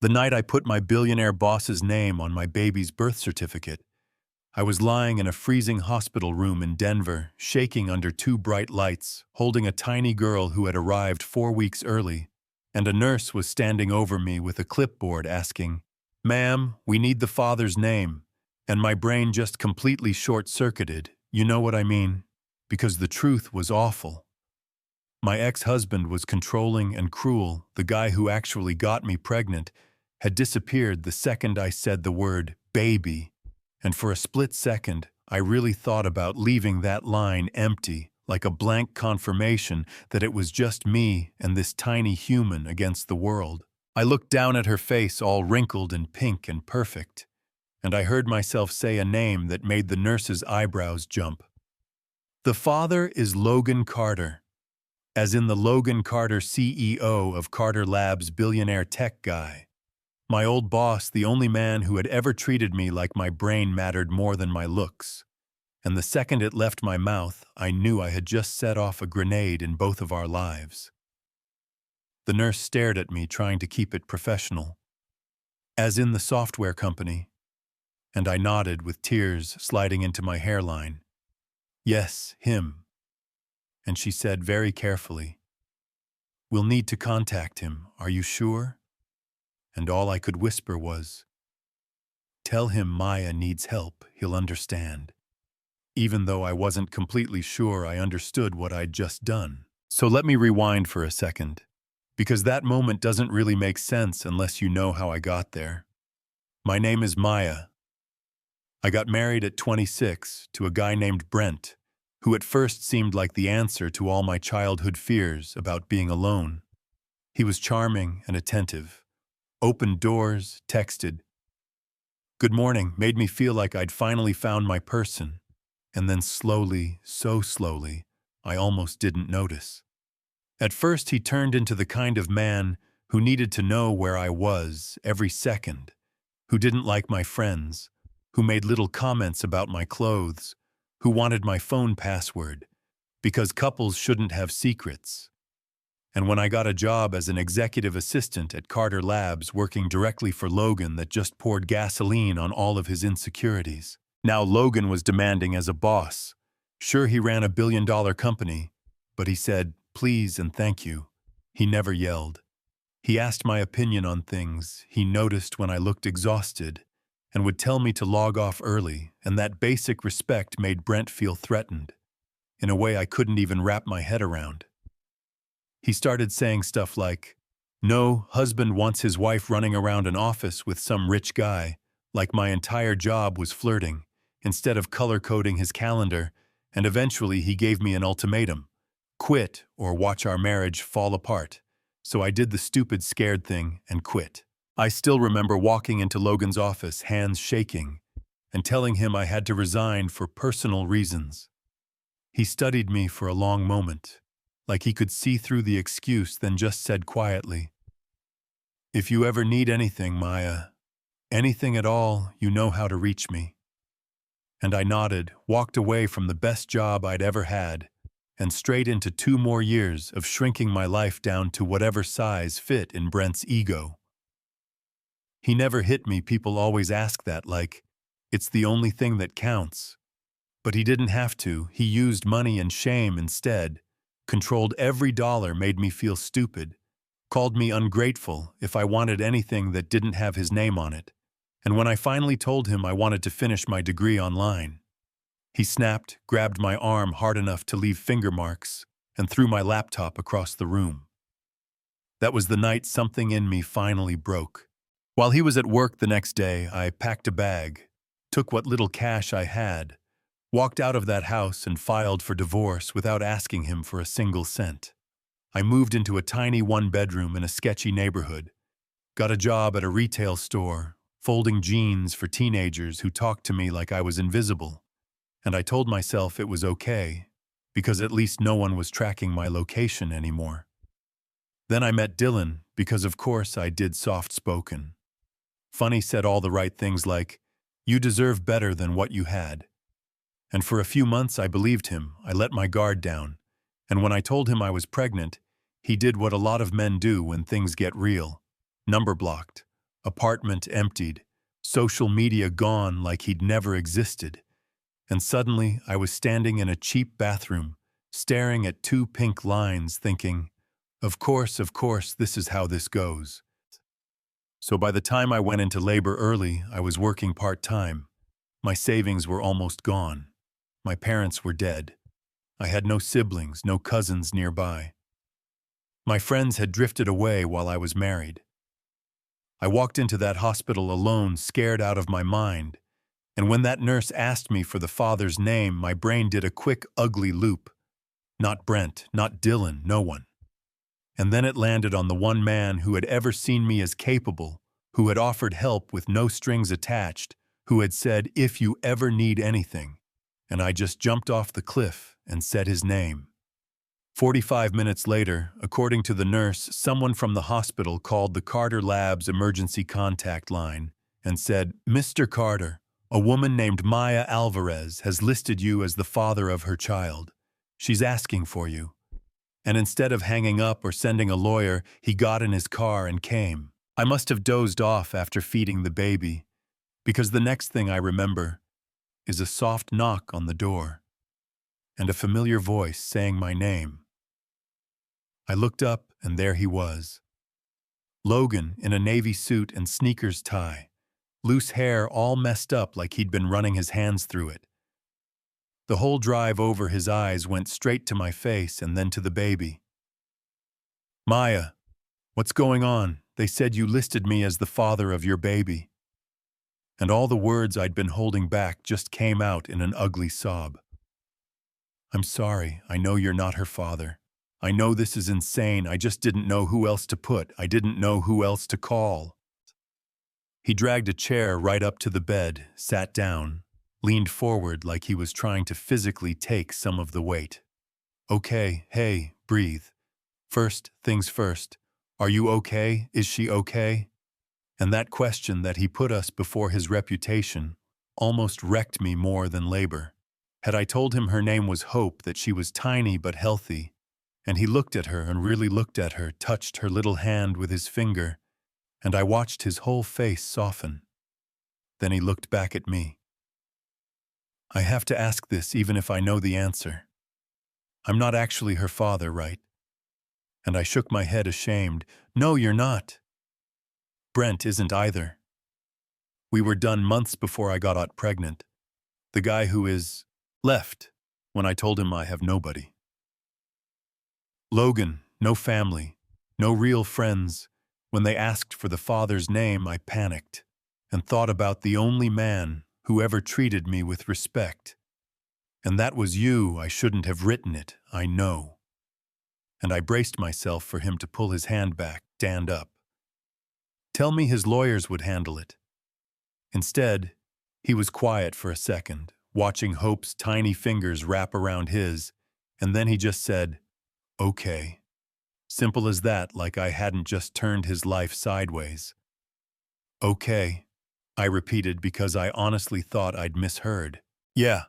The night I put my billionaire boss's name on my baby's birth certificate, I was lying in a freezing hospital room in Denver, shaking under two bright lights, holding a tiny girl who had arrived 4 weeks early, and a nurse was standing over me with a clipboard asking, "Ma'am, we need the father's name," and my brain just completely short-circuited, you know what I mean? Because the truth was awful. My ex-husband was controlling and cruel. The guy who actually got me pregnant had disappeared the second I said the word baby, and for a split second, I really thought about leaving that line empty, like a blank confirmation that it was just me and this tiny human against the world. I looked down at her face all wrinkled and pink and perfect, and I heard myself say a name that made the nurse's eyebrows jump. The father is Logan Carter, as in the Logan Carter CEO of Carter Labs billionaire tech guy. My old boss, the only man who had ever treated me like my brain mattered more than my looks. And the second it left my mouth, I knew I had just set off a grenade in both of our lives. The nurse stared at me, trying to keep it professional. As in the software company. And I nodded with tears sliding into my hairline. Yes, him. And she said very carefully, "We'll need to contact him, are you sure?" And all I could whisper was, "Tell him Maya needs help, he'll understand." Even though I wasn't completely sure I understood what I'd just done. So let me rewind for a second, because that moment doesn't really make sense unless you know how I got there. My name is Maya. I got married at 26 to a guy named Brent, who at first seemed like the answer to all my childhood fears about being alone. He was charming and attentive. Opened doors, texted. Good morning made me feel like I'd finally found my person, and then slowly, so slowly, I almost didn't notice. At first he turned into the kind of man who needed to know where I was every second, who didn't like my friends, who made little comments about my clothes, who wanted my phone password, because couples shouldn't have secrets. And when I got a job as an executive assistant at Carter Labs working directly for Logan, that just poured gasoline on all of his insecurities. Now Logan was demanding as a boss. Sure, he ran a billion-dollar company, but he said, "Please and thank you." He never yelled. He asked my opinion on things. He noticed when I looked exhausted and would tell me to log off early, and that basic respect made Brent feel threatened, in a way I couldn't even wrap my head around. He started saying stuff like, "No, husband wants his wife running around an office with some rich guy," like my entire job was flirting, instead of color-coding his calendar, and eventually he gave me an ultimatum: quit or watch our marriage fall apart. So I did the stupid scared thing and quit. I still remember walking into Logan's office, hands shaking, and telling him I had to resign for personal reasons. He studied me for a long moment, like he could see through the excuse, then just said quietly, "If you ever need anything, Maya, anything at all, you know how to reach me." And I nodded, walked away from the best job I'd ever had, and straight into 2 more years of shrinking my life down to whatever size fit in Brent's ego. He never hit me. People always ask that, like, it's the only thing that counts. But he didn't have to. He used money and shame instead. Controlled every dollar, made me feel stupid, called me ungrateful if I wanted anything that didn't have his name on it. And when I finally told him I wanted to finish my degree online, he snapped, grabbed my arm hard enough to leave finger marks, and threw my laptop across the room. That was the night something in me finally broke. While he was at work the next day, I packed a bag, took what little cash I had, walked out of that house and filed for divorce without asking him for a single cent. I moved into a tiny 1-bedroom in a sketchy neighborhood, got a job at a retail store, folding jeans for teenagers who talked to me like I was invisible, and I told myself it was okay, because at least no one was tracking my location anymore. Then I met Dylan, because of course I did soft-spoken. Funny said all the right things like, "You deserve better than what you had." And for a few months I believed him. I let my guard down. And when I told him I was pregnant, he did what a lot of men do when things get real. Number blocked. Apartment emptied, social media gone like he'd never existed. And suddenly I was standing in a cheap bathroom, staring at two pink lines, thinking, of course, this is how this goes. So by the time I went into labor early, I was working part-time. My savings were almost gone. My parents were dead. I had no siblings, no cousins nearby. My friends had drifted away while I was married. I walked into that hospital alone, scared out of my mind. And when that nurse asked me for the father's name, my brain did a quick, ugly loop. Not Brent, not Dylan, no one. And then it landed on the one man who had ever seen me as capable, who had offered help with no strings attached, who had said, if you ever need anything. And I just jumped off the cliff and said his name. 45 minutes later, according to the nurse, someone from the hospital called the Carter Labs emergency contact line and said, Mr. Carter, a woman named Maya Alvarez has listed you as the father of her child. She's asking for you. And instead of hanging up or sending a lawyer, he got in his car and came. I must have dozed off after feeding the baby, because the next thing I remember is a soft knock on the door and a familiar voice saying my name. I looked up and there he was. Logan in a navy suit and sneakers tie, loose hair all messed up like he'd been running his hands through it. The whole drive over his eyes went straight to my face and then to the baby. Maya, what's going on? They said you listed me as the father of your baby. And all the words I'd been holding back just came out in an ugly sob. I'm sorry, I know you're not her father. I know this is insane, I just didn't know who else to put, I didn't know who else to call. He dragged a chair right up to the bed, sat down, leaned forward like he was trying to physically take some of the weight. Okay, hey, breathe. First things first. Are you okay? Is she okay? And that question that he put us before his reputation almost wrecked me more than labor. Had I told him her name was Hope, that she was tiny but healthy, and he looked at her and really looked at her, touched her little hand with his finger, and I watched his whole face soften. Then he looked back at me. I have to ask this even if I know the answer. I'm not actually her father, right? And I shook my head ashamed. No, you're not. Brent isn't either. We were done months before I got out pregnant. The guy who is left when I told him I have nobody. Logan, no family, no real friends. When they asked for the father's name, I panicked and thought about the only man who ever treated me with respect. And that was you. I shouldn't have written it, I know. And I braced myself for him to pull his hand back, stand up. Tell me his lawyers would handle it. Instead, he was quiet for a second, watching Hope's tiny fingers wrap around his, and then he just said, okay. Simple as that, like I hadn't just turned his life sideways. Okay, I repeated because I honestly thought I'd misheard. Yeah.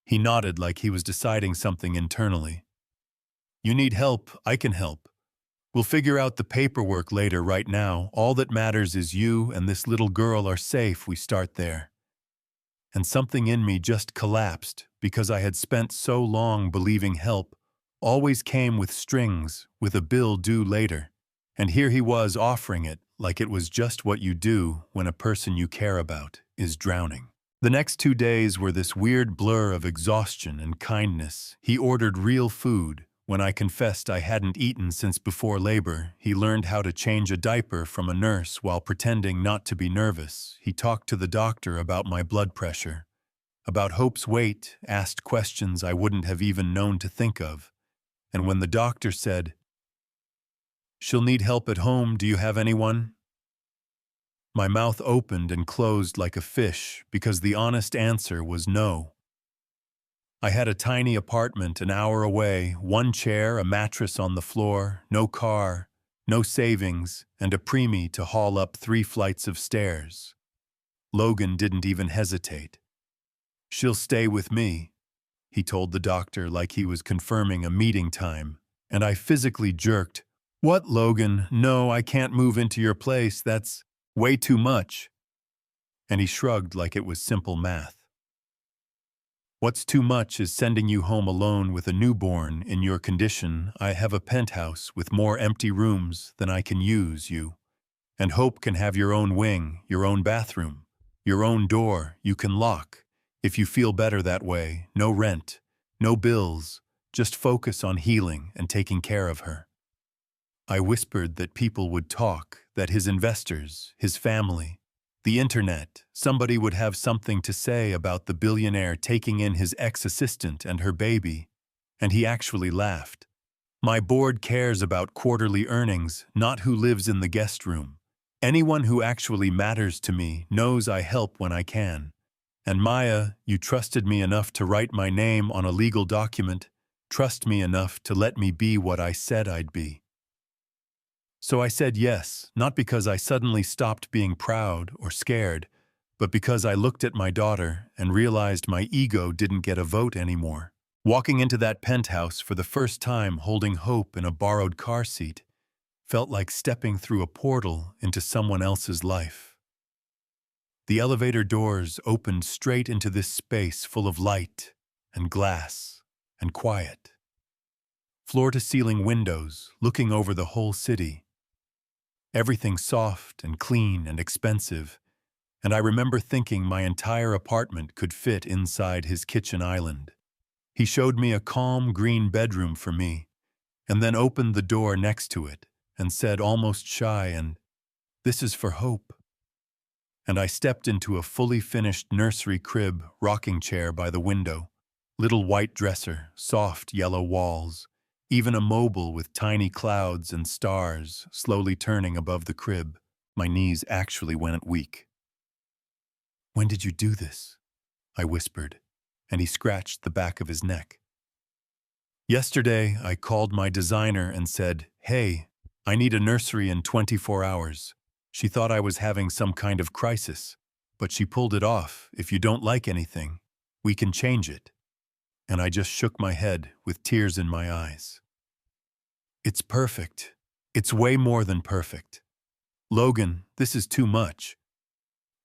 He nodded like he was deciding something internally. You need help, I can help. We'll figure out the paperwork later. Right now, all that matters is you and this little girl are safe. We start there. And something in me just collapsed because I had spent so long believing help always came with strings, with a bill due later. And here he was offering it like it was just what you do when a person you care about is drowning. The next 2 days were this weird blur of exhaustion and kindness. He ordered real food. When I confessed I hadn't eaten since before labor, he learned how to change a diaper from a nurse while pretending not to be nervous. He talked to the doctor about my blood pressure, about Hope's weight, asked questions I wouldn't have even known to think of. And when the doctor said, "She'll need help at home, do you have anyone?" my mouth opened and closed like a fish because the honest answer was no. I had a tiny apartment an hour away, one chair, a mattress on the floor, no car, no savings, and a preemie to haul up 3 flights of stairs. Logan didn't even hesitate. "She'll stay with me," he told the doctor like he was confirming a meeting time, and I physically jerked. "What, Logan? No, I can't move into your place, that's..." Way too much. And he shrugged like it was simple math. What's too much is sending you home alone with a newborn in your condition. I have a penthouse with more empty rooms than I can use you. And Hope can have your own wing, your own bathroom, your own door you can lock. If you feel better that way, no rent, no bills, just focus on healing and taking care of her. I whispered that people would talk, that his investors, his family, the internet, somebody would have something to say about the billionaire taking in his ex-assistant and her baby, and he actually laughed. My board cares about quarterly earnings, not who lives in the guest room. Anyone who actually matters to me knows I help when I can. And Maya, you trusted me enough to write my name on a legal document, trust me enough to let me be what I said I'd be. So I said yes, not because I suddenly stopped being proud or scared, but because I looked at my daughter and realized my ego didn't get a vote anymore. Walking into that penthouse for the first time holding Hope in a borrowed car seat felt like stepping through a portal into someone else's life. The elevator doors opened straight into this space full of light and glass and quiet. Floor-to-ceiling windows looking over the whole city. Everything soft and clean and expensive, and I remember thinking my entire apartment could fit inside his kitchen island. He showed me a calm green bedroom for me, and then opened the door next to it and said almost shy, and "This is for Hope." And I stepped into a fully finished nursery crib rocking chair by the window, little white dresser, soft yellow walls, even a mobile with tiny clouds and stars slowly turning above the crib. My knees actually went weak. "When did you do this?" I whispered, and he scratched the back of his neck. "Yesterday, I called my designer and said, 'Hey, I need a nursery in 24 hours. She thought I was having some kind of crisis, but she pulled it off. If you don't like anything, we can change it." And I just shook my head with tears in my eyes. "It's perfect. It's way more than perfect. Logan, this is too much."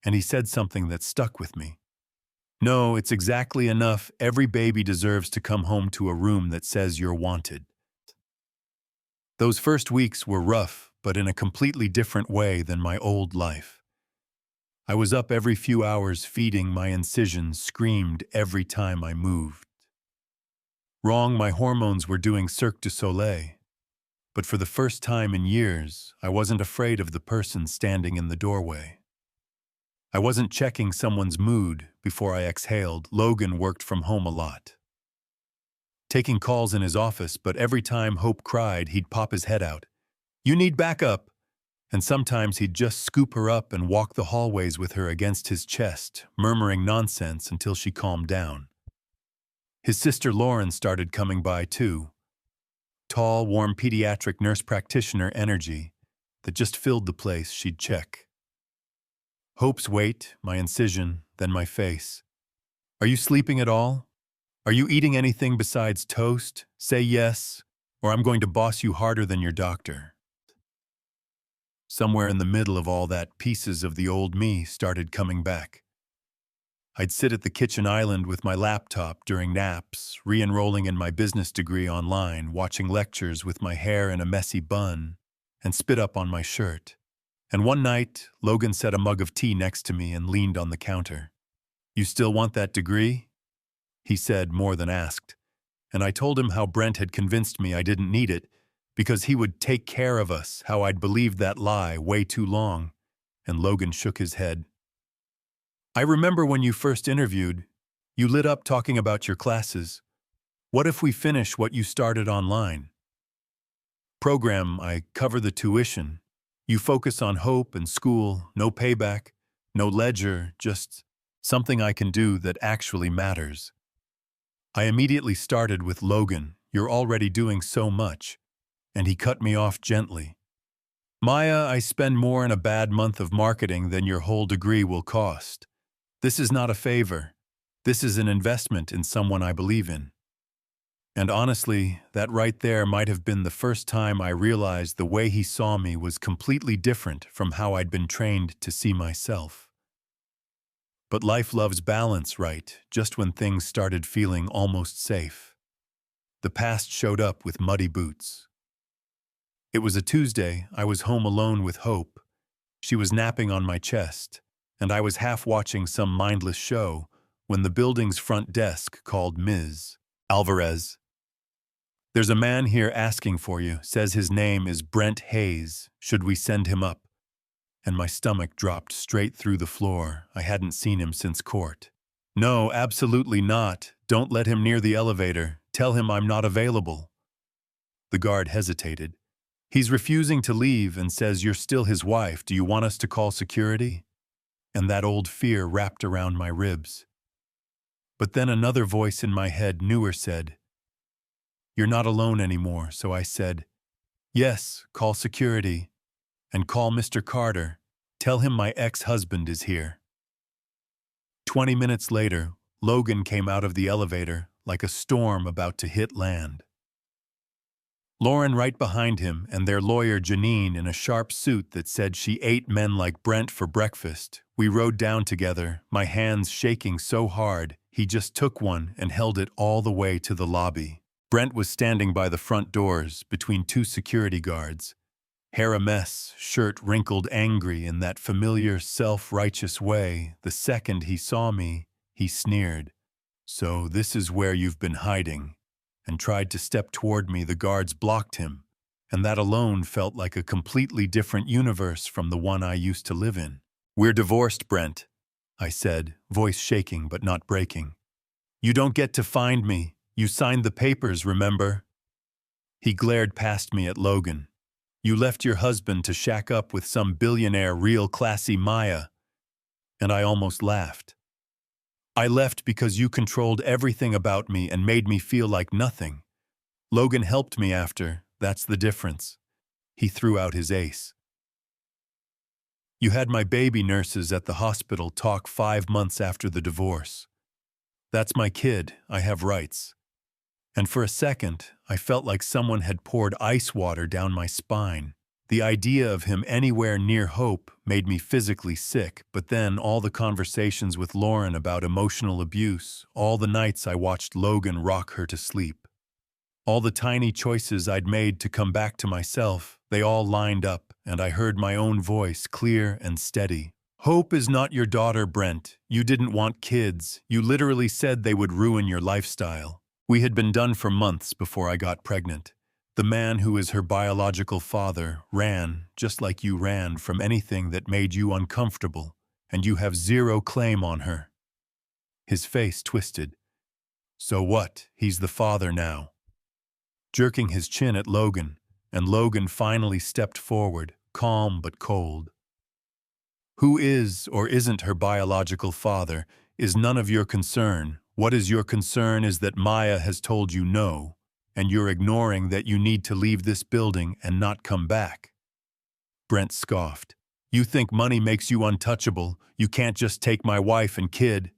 And he said something that stuck with me. "No, it's exactly enough. Every baby deserves to come home to a room that says you're wanted." Those first weeks were rough, but in a completely different way than my old life. I was up every few hours feeding my incisions, screamed every time I moved. Wrong, my hormones were doing Cirque du Soleil. But for the first time in years, I wasn't afraid of the person standing in the doorway. I wasn't checking someone's mood before I exhaled. Logan worked from home a lot, taking calls in his office, but every time Hope cried, he'd pop his head out. "You need backup." And sometimes he'd just scoop her up and walk the hallways with her against his chest, murmuring nonsense until she calmed down. His sister Lauren started coming by too. Tall, warm pediatric nurse practitioner energy that just filled the place she'd check. Hope's weight, my incision, then my face. "Are you sleeping at all? Are you eating anything besides toast? Say yes, or I'm going to boss you harder than your doctor." Somewhere in the middle of all that, pieces of the old me started coming back. I'd sit at the kitchen island with my laptop during naps, re-enrolling in my business degree online, watching lectures with my hair in a messy bun, and spit up on my shirt. And one night, Logan set a mug of tea next to me and leaned on the counter. "You still want that degree?" he said more than asked. And I told him how Brent had convinced me I didn't need it because he would take care of us, how I'd believed that lie way too long. And Logan shook his head. "I remember when you first interviewed, you lit up talking about your classes. What if we finish what you started online? Program, I cover the tuition. You focus on Hope and school, no payback, no ledger, just something I can do that actually matters." I immediately started with, "Logan, you're already doing so much." And he cut me off gently. "Maya, I spend more in a bad month of marketing than your whole degree will cost. This is not a favor. This is an investment in someone I believe in." And honestly, that right there might have been the first time I realized the way he saw me was completely different from how I'd been trained to see myself. But life loves balance, right? Just when things started feeling almost safe. The past showed up with muddy boots. It was a Tuesday. I was home alone with Hope. She was napping on my chest, and I was half watching some mindless show when the building's front desk called Ms. Alvarez. "There's a man here asking for you, says his name is Brent Hayes. Should we send him up?" And my stomach dropped straight through the floor. I hadn't seen him since court. "No, absolutely not. Don't let him near the elevator. Tell him I'm not available." The guard hesitated. "He's refusing to leave and says you're still his wife. Do you want us to call security?" And that old fear wrapped around my ribs. But then another voice in my head, newer, said, "You're not alone anymore." So I said, "Yes, call security. And call Mr. Carter. Tell him my ex-husband is here." 20 minutes later, Logan came out of the elevator like a storm about to hit land. Lauren right behind him, and their lawyer Janine in a sharp suit that said she ate men like Brent for breakfast. We rode down together, my hands shaking so hard, he just took one and held it all the way to the lobby. Brent was standing by the front doors, between two security guards. Hair a mess, shirt wrinkled, angry in that familiar, self-righteous way. The second he saw me, he sneered. "So this is where you've been hiding," and tried to step toward me. The guards blocked him, and that alone felt like a completely different universe from the one I used to live in. "We're divorced, Brent," I said, voice shaking but not breaking. "You don't get to find me. You signed the papers, remember?" He glared past me at Logan. "You left your husband to shack up with some billionaire, real classy Maya." And I almost laughed. "I left because you controlled everything about me and made me feel like nothing. Logan helped me after, that's the difference." He threw out his ace. "You had my baby nurses at the hospital talk 5 months after the divorce. That's my kid, I have rights." And for a second, I felt like someone had poured ice water down my spine. The idea of him anywhere near Hope made me physically sick, but then all the conversations with Lauren about emotional abuse, all the nights I watched Logan rock her to sleep, all the tiny choices I'd made to come back to myself, they all lined up, and I heard my own voice, clear and steady. "Hope is not your daughter, Brent. You didn't want kids. You literally said they would ruin your lifestyle." We had been done for months before I got pregnant. The man who is her biological father ran, just like you ran, from anything that made you uncomfortable, and you have zero claim on her. His face twisted. "So what? He's the father now." Jerking his chin at Logan, and Logan finally stepped forward, calm but cold. "Who is or isn't her biological father is none of your concern. What is your concern is that Maya has told you no, and you're ignoring that you need to leave this building and not come back." Brent scoffed. "You think money makes you untouchable. You can't just take my wife and kid."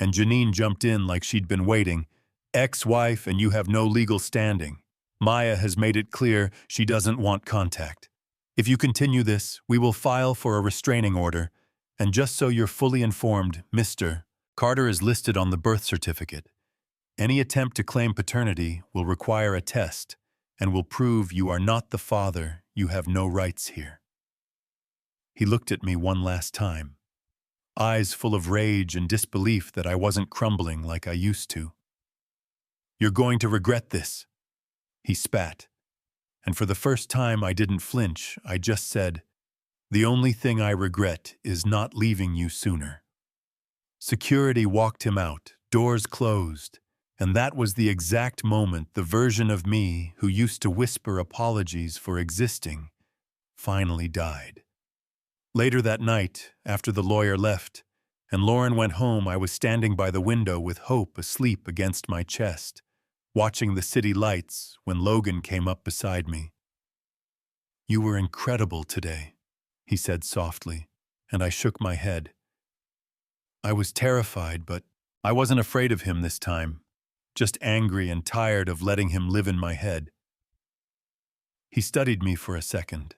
And Janine jumped in like she'd been waiting. "Ex-wife, and you have no legal standing. Maya has made it clear she doesn't want contact. If you continue this, we will file for a restraining order. And just so you're fully informed, Mr. Carter is listed on the birth certificate. Any attempt to claim paternity will require a test and will prove you are not the father. You have no rights here." He looked at me one last time, eyes full of rage and disbelief that I wasn't crumbling like I used to. "You're going to regret this," he spat. And for the first time I didn't flinch. I just said, "The only thing I regret is not leaving you sooner." Security walked him out, doors closed, and that was the exact moment the version of me who used to whisper apologies for existing finally died. Later that night, after the lawyer left, and Lauren went home, I was standing by the window with Hope asleep against my chest, watching the city lights when Logan came up beside me. "You were incredible today," he said softly, and I shook my head. I was terrified, but I wasn't afraid of him this time. just angry and tired of letting him live in my head. He studied me for a second,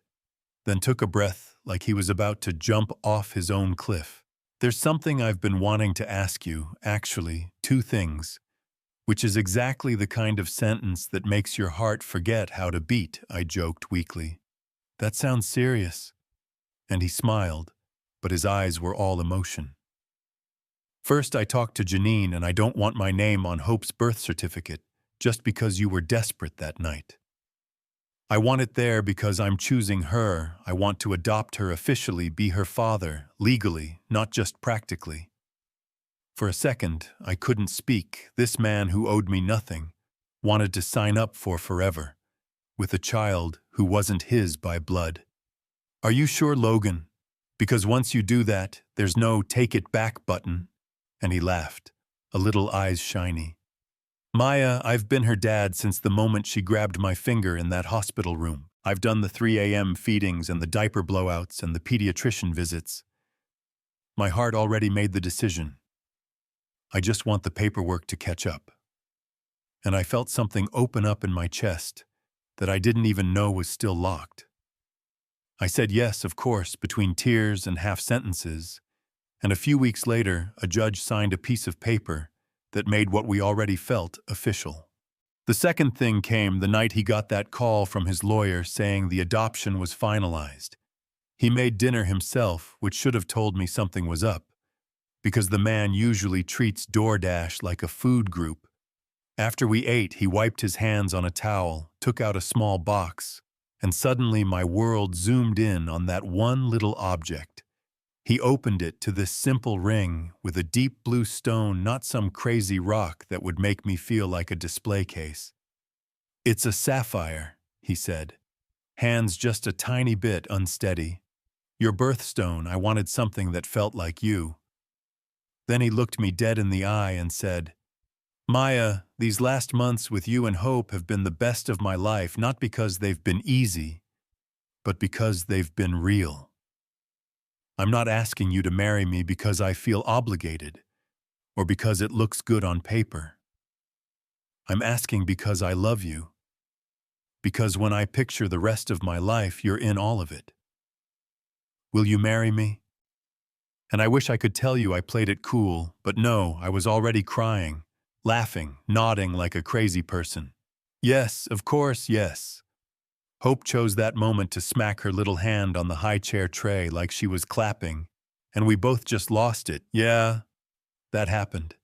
then took a breath like he was about to jump off his own cliff. There's something I've been wanting to ask you, actually, two things, which is exactly the kind of sentence that makes your heart forget how to beat, I joked weakly. That sounds serious. And he smiled, but his eyes were all emotion. First, I talked to Janine, and I don't want my name on Hope's birth certificate just because you were desperate that night. I want it there because I'm choosing her. I want to adopt her officially, be her father, legally, not just practically. For a second, I couldn't speak. This man who owed me nothing wanted to sign up for forever, with a child who wasn't his by blood. Are you sure, Logan? Because once you do that, there's no take it back button. And he laughed, a little eyes shiny. Maya, I've been her dad since the moment she grabbed my finger in that hospital room. I've done the 3 a.m. feedings and the diaper blowouts and the pediatrician visits. My heart already made the decision. I just want the paperwork to catch up. And I felt something open up in my chest that I didn't even know was still locked. I said yes, of course, between tears and half sentences, and a few weeks later, a judge signed a piece of paper that made what we already felt official. The second thing came the night he got that call from his lawyer saying the adoption was finalized. He made dinner himself, which should have told me something was up, because the man usually treats DoorDash like a food group. After we ate, he wiped his hands on a towel, took out a small box, and suddenly my world zoomed in on that one little object. He opened it to this simple ring with a deep blue stone, not some crazy rock that would make me feel like a display case. It's a sapphire, he said, hands just a tiny bit unsteady. Your birthstone, I wanted something that felt like you. Then he looked me dead in the eye and said, Maya, these last months with you and Hope have been the best of my life, not because they've been easy, but because they've been real. I'm not asking you to marry me because I feel obligated or because it looks good on paper. I'm asking because I love you. Because when I picture the rest of my life, you're in all of it. Will you marry me? And I wish I could tell you I played it cool, but no, I was already crying, laughing, nodding like a crazy person. Yes, of course, yes. Hope chose that moment to smack her little hand on the high chair tray like she was clapping, and we both just lost it. Yeah, that happened.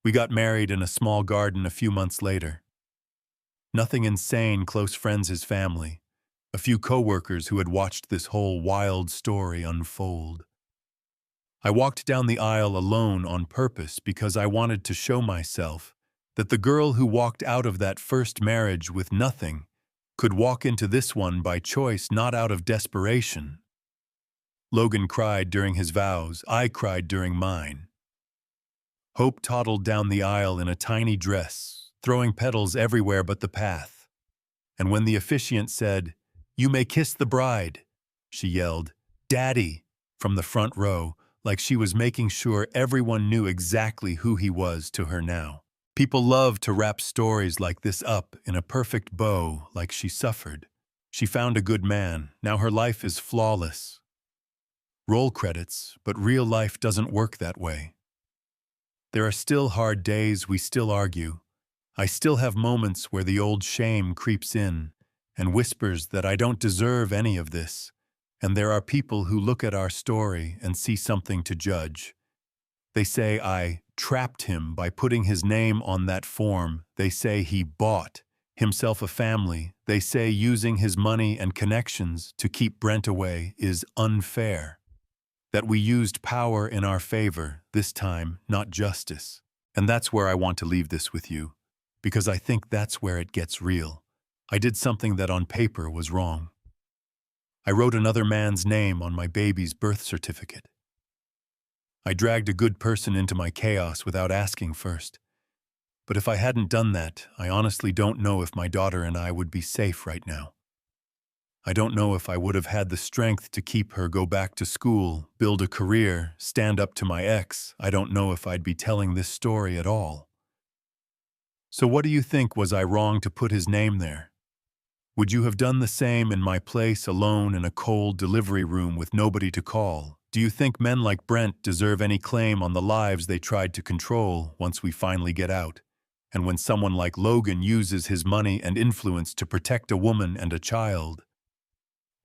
We got married in a small garden a few months later. Nothing insane, close friends, his family. A few coworkers who had watched this whole wild story unfold. I walked down the aisle alone on purpose because I wanted to show myself that the girl who walked out of that first marriage with nothing could walk into this one by choice, not out of desperation. Logan cried during his vows. I cried during mine. Hope toddled down the aisle in a tiny dress, throwing petals everywhere but the path. And when the officiant said, "You may kiss the bride," she yelled, "Daddy," from the front row, like she was making sure everyone knew exactly who he was to her now. People love to wrap stories like this up in a perfect bow, like she suffered. She found a good man. Now her life is flawless. Roll credits, but real life doesn't work that way. There are still hard days, we still argue. I still have moments where the old shame creeps in and whispers that I don't deserve any of this. And there are people who look at our story and see something to judge. They say I trapped him by putting his name on that form. They say he bought himself a family. They say using his money and connections to keep Brent away is unfair. That we used power in our favor, this time, not justice. And that's where I want to leave this with you, because I think that's where it gets real. I did something that on paper was wrong. I wrote another man's name on my baby's birth certificate. I dragged a good person into my chaos without asking first. But if I hadn't done that, I honestly don't know if my daughter and I would be safe right now. I don't know if I would have had the strength to keep her, go back to school, build a career, stand up to my ex. I don't know if I'd be telling this story at all. So what do you think? Was I wrong to put his name there? Would you have done the same in my place, alone in a cold delivery room with nobody to call? Do you think men like Brent deserve any claim on the lives they tried to control once we finally get out? And when someone like Logan uses his money and influence to protect a woman and a child?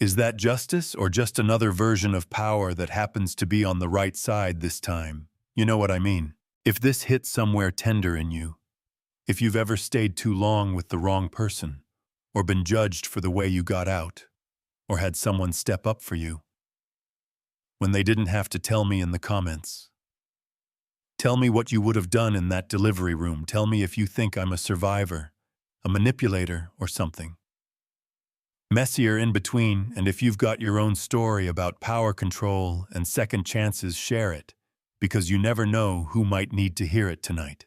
Is that justice or just another version of power that happens to be on the right side this time? You know what I mean. If this hits somewhere tender in you, if you've ever stayed too long with the wrong person, or been judged for the way you got out, or had someone step up for you, when they didn't have to, tell me in the comments. Tell me what you would have done in that delivery room. Tell me if you think I'm a survivor, a manipulator, or something. Messier in between, and if you've got your own story about power control and second chances, share it, because you never know who might need to hear it tonight.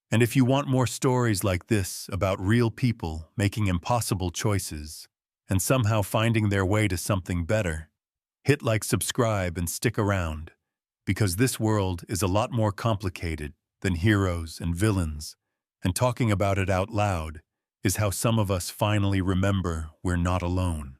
And if you want more stories like this about real people making impossible choices and somehow finding their way to something better, hit like, subscribe, and stick around, because this world is a lot more complicated than heroes and villains, and talking about it out loud is how some of us finally remember we're not alone.